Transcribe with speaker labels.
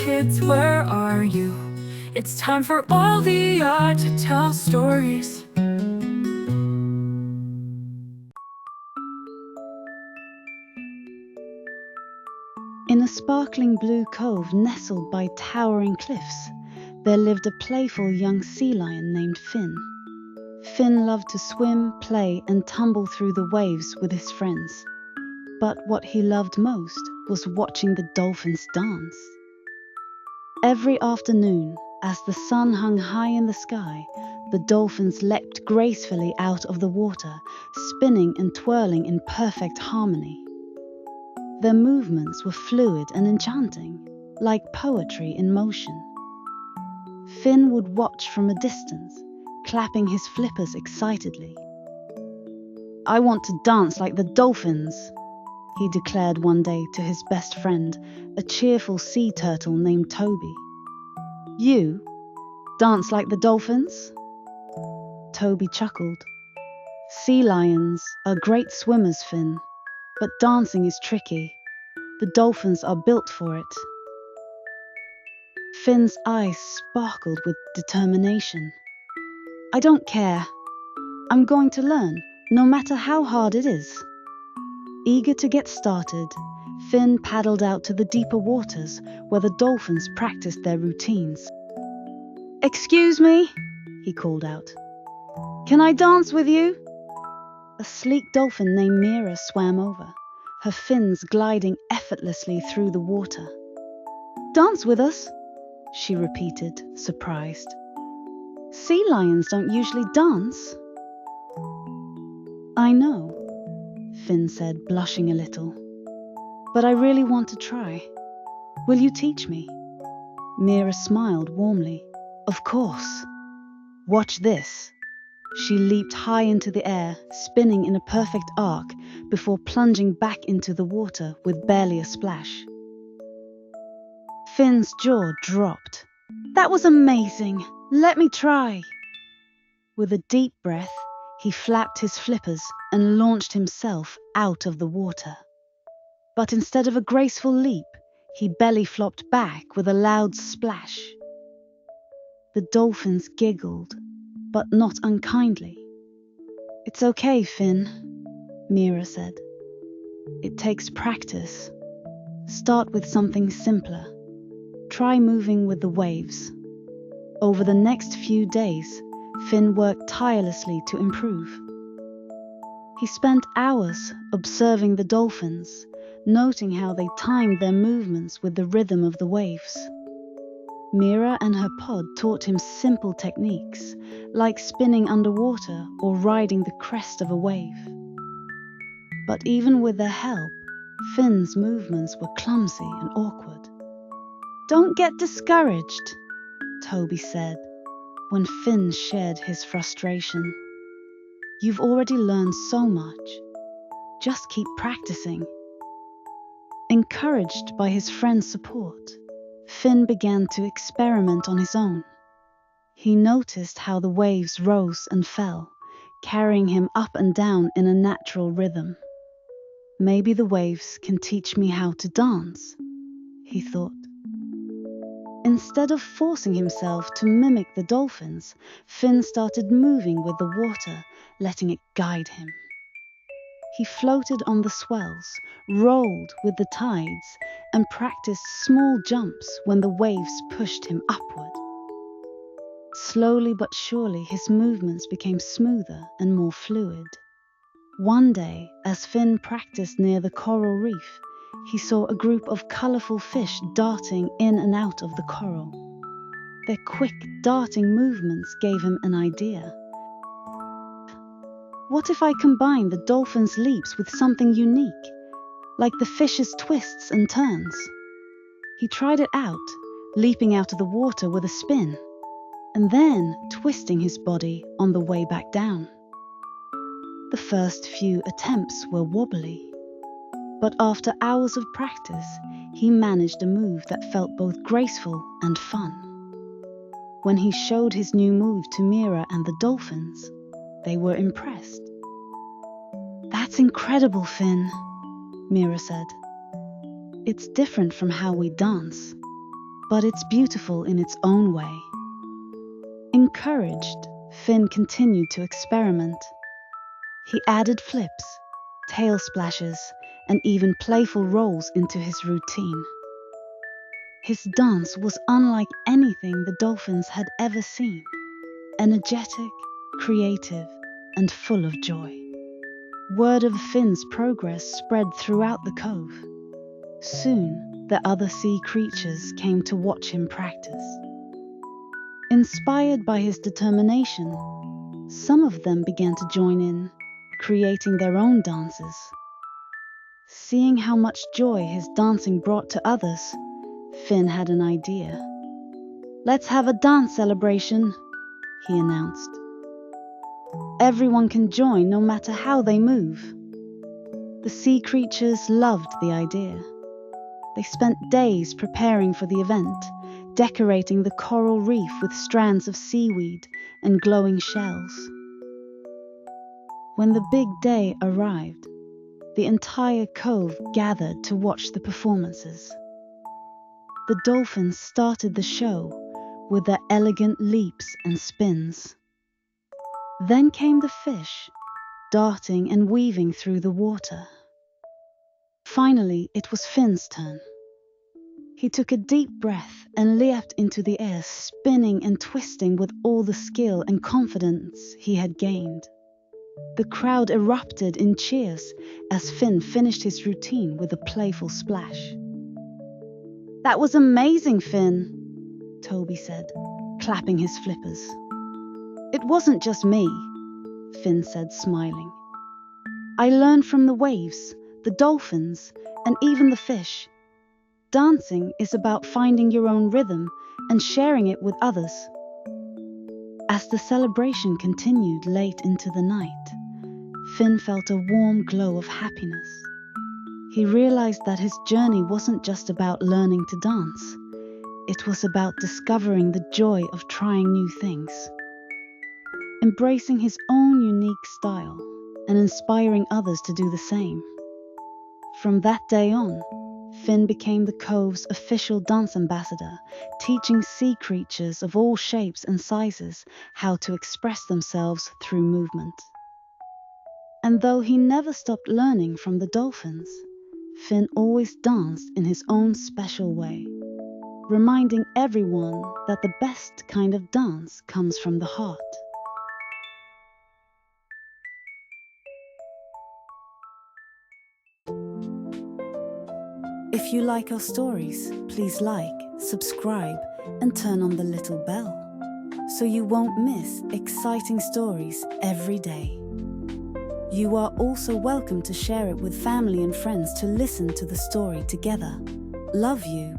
Speaker 1: kids, where are you? It's time for all the art to tell stories.
Speaker 2: In a sparkling blue cove nestled by towering cliffs, there lived a playful young sea lion named Finn. Finn loved to swim, play, and tumble through the waves with his friends. But what he loved most was watching the dolphins dance. Every afternoon, as the sun hung high in the sky, the dolphins leapt gracefully out of the water, spinning and twirling in perfect harmony. Their movements were fluid and enchanting, like poetry in motion. Finn would watch from a distance, clapping his flippers excitedly. "I want to dance like the dolphins," he declared one day to his best friend, a cheerful sea turtle named Toby. "You? Dance like the dolphins?" Toby chuckled. "Sea lions are great swimmers, Finn, but dancing is tricky. The dolphins are built for it." Finn's eyes sparkled with determination. "I don't care. I'm going to learn, no matter how hard it is." Eager to get started, Finn paddled out to the deeper waters where the dolphins practiced their routines. "Excuse me," he called out. "Can I dance with you?" A sleek dolphin named Mira swam over, her fins gliding effortlessly through the water. "Dance with us?" she repeated, surprised. "Sea lions don't usually dance." "I know," Finn said, blushing a little. "But I really want to try. Will you teach me?" Mira smiled warmly. "Of course. Watch this." She leaped high into the air, spinning in a perfect arc before plunging back into the water with barely a splash. Finn's jaw dropped. "That was amazing! Let me try!" With a deep breath, he flapped his flippers and launched himself out of the water. But instead of a graceful leap, he belly flopped back with a loud splash. The dolphins giggled, but not unkindly. "It's okay, Finn," Mira said. "It takes practice. Start with something simpler. Try moving with the waves." Over the next few days, Finn worked tirelessly to improve. He spent hours observing the dolphins, noting how they timed their movements with the rhythm of the waves. Mira and her pod taught him simple techniques, like spinning underwater or riding the crest of a wave. But even with their help, Finn's movements were clumsy and awkward. "Don't get discouraged," Toby said, when Finn shared his frustration. "You've already learned so much. Just keep practicing." Encouraged by his friend's support, Finn began to experiment on his own. He noticed how the waves rose and fell, carrying him up and down in a natural rhythm. "Maybe the waves can teach me how to dance," he thought. Instead of forcing himself to mimic the dolphins, Finn started moving with the water, letting it guide him. He floated on the swells, rolled with the tides, and practiced small jumps when the waves pushed him upward. Slowly but surely, his movements became smoother and more fluid. One day, as Finn practiced near the coral reef, he saw a group of colorful fish darting in and out of the coral. Their quick, darting movements gave him an idea. What if I combine the dolphins' leaps with something unique, like the fish's twists and turns? He tried it out, leaping out of the water with a spin, and then twisting his body on the way back down. The first few attempts were wobbly, but after hours of practice, he managed a move that felt both graceful and fun. When he showed his new move to Mira and the dolphins, they were impressed. "That's incredible, Finn," Mira said. "It's different from how we dance." but it's beautiful in its own way. Encouraged, Finn continued to experiment. He added flips, tail splashes, and even playful rolls into his routine. His dance was unlike anything the dolphins had ever seen, energetic, creative, and full of joy. Word of Finn's progress spread throughout the cove. Soon, the other sea creatures came to watch him practice. Inspired by his determination, some of them began to join in, creating their own dances. Seeing how much joy his dancing brought to others, Finn had an idea. "Let's have a dance celebration," he announced. "Everyone can join no matter how they move." The sea creatures loved the idea. They spent days preparing for the event, decorating the coral reef with strands of seaweed and glowing shells. When the big day arrived, the entire cove gathered to watch the performances. The dolphins started the show with their elegant leaps and spins. Then came the fish, darting and weaving through the water. Finally, it was Finn's turn. He took a deep breath and leapt into the air, spinning and twisting with all the skill and confidence he had gained. The crowd erupted in cheers as Finn finished his routine with a playful splash. "That was amazing, Finn," Toby said, clapping his flippers. "It wasn't just me," Finn said, smiling. "I learned from the waves, the dolphins, and even the fish. Dancing is about finding your own rhythm and sharing it with others." As the celebration continued late into the night, Finn felt a warm glow of happiness. He realized that his journey wasn't just about learning to dance. It was about discovering the joy of trying new things, embracing his own unique style, and inspiring others to do the same. From that day on, Finn became the cove's official dance ambassador, teaching sea creatures of all shapes and sizes how to express themselves through movement. And though he never stopped learning from the dolphins, Finn always danced in his own special way, reminding everyone that the best kind of dance comes from the heart. If you like our stories, please like, subscribe, and turn on the little bell so you won't miss exciting stories every day. You are also welcome to share it with family and friends to listen to the story together. Love you.